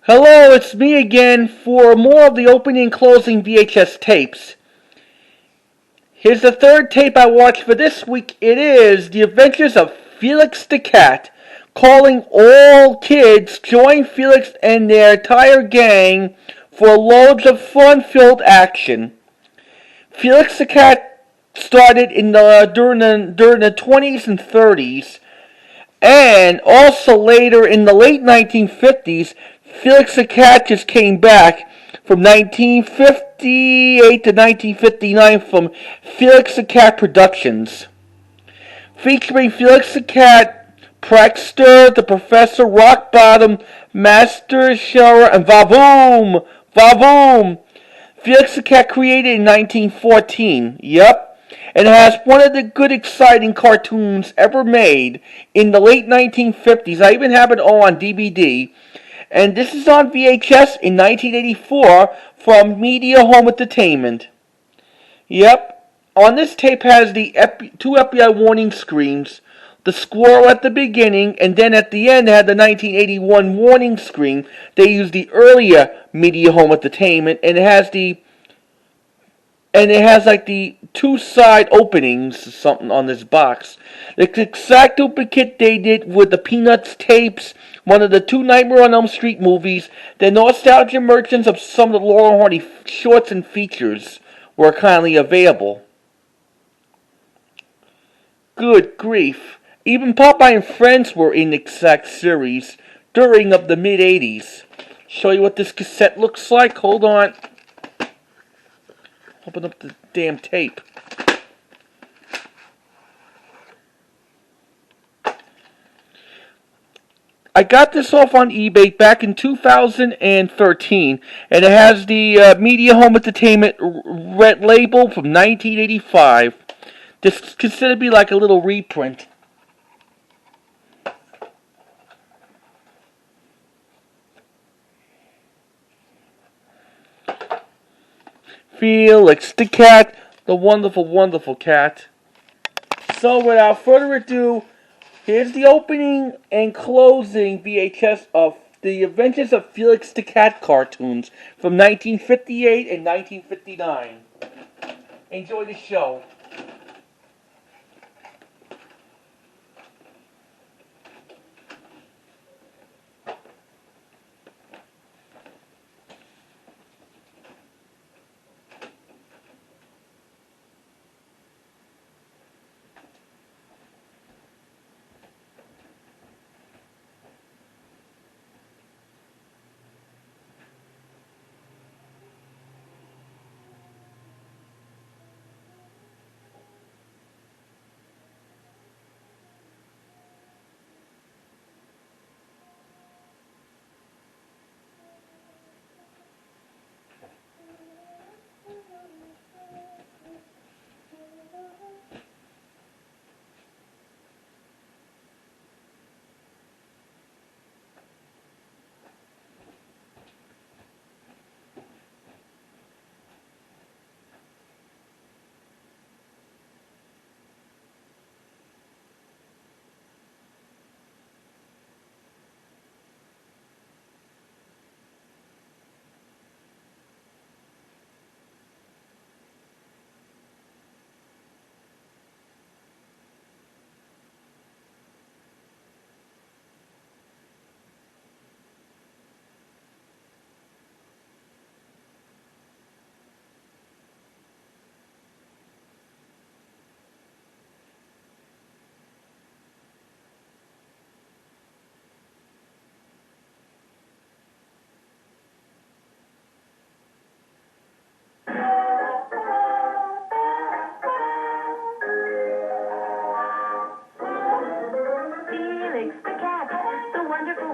Hello, it's me again for more of the opening and closing VHS tapes. Here's the third tape I watched for this week. It is The Adventures of Felix the Cat, calling all kids join Felix and their entire gang for loads of fun-filled action. Felix the Cat started during the 20s and 30s, and also later in the late 1950s, Felix the Cat just came back from 1958 to 1959 from Felix the Cat Productions, featuring Felix the Cat, Prankster, the Professor, Rock Bottom, Master Shower, and Vavoom! Vavoom! Felix the Cat created in 1914. Yep. And it has one of the good, exciting cartoons ever made in the late 1950s. I even have it on DVD. And this is on VHS in 1984 from Media Home Entertainment. Yep. On this tape has the two FBI warning screens, the squirrel at the beginning, and then at the end they had the 1981 warning screen. They used the earlier Media Home Entertainment, and it has like the two side openings or something on this box. The exact duplicate they did with the Peanuts tapes, one of the two Nightmare on Elm Street movies, the nostalgia merchants of some of the Laurel and Hardy shorts and features were kindly available. Good grief. Even Popeye and Friends were in the exact series during of the mid-80s. Show you what this cassette looks like. Hold on. Open up the damn tape. I got this off on eBay back in 2013, and it has the Media Home Entertainment red label from 1985. This is considered to be like a little reprint. Felix the Cat, the wonderful, wonderful cat. So without further ado, here's the opening and closing VHS of The Adventures of Felix the Cat cartoons from 1958 and 1959. Enjoy the show.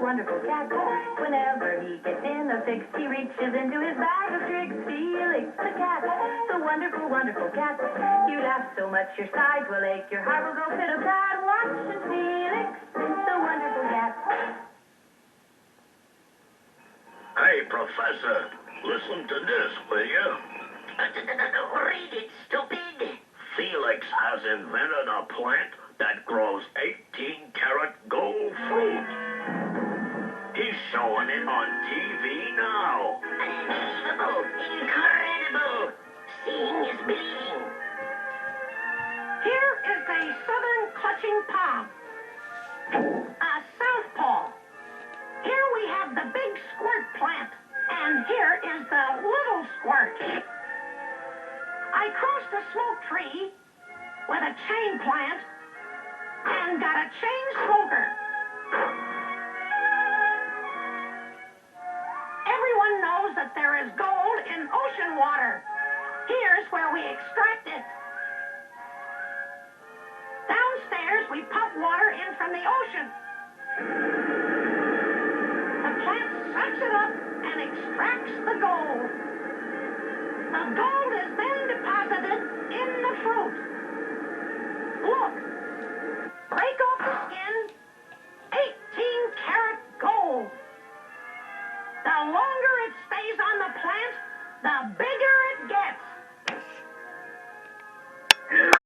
Wonderful cat. Whenever he gets in a fix, he reaches into his bag of tricks. Felix the cat, the wonderful, wonderful cat. You laugh so much your sides will ache, your heart will go pitter-pat. Watching Felix, the wonderful cat. Hey, Professor, listen to this, will you? Read it, stupid. Felix has invented a plant that grows 18-karat gold fruit. He's He's showing it on TV now. Unbelievable! Incredible! Seeing is believing. Here is the southern clutching palm. A southpaw. Here we have the big squirt plant. And here is the little squirt. I crossed a smoke tree with a chain plant and got a chain smoker. Everyone knows that there is gold in ocean water. Here's where we extract it. Downstairs, we pump water in from the ocean. The plant sucks it up and extracts the gold. The gold is then deposited in the fruit. Look, break off the skin, 18-karat gold. The longer it stays on the plant, the bigger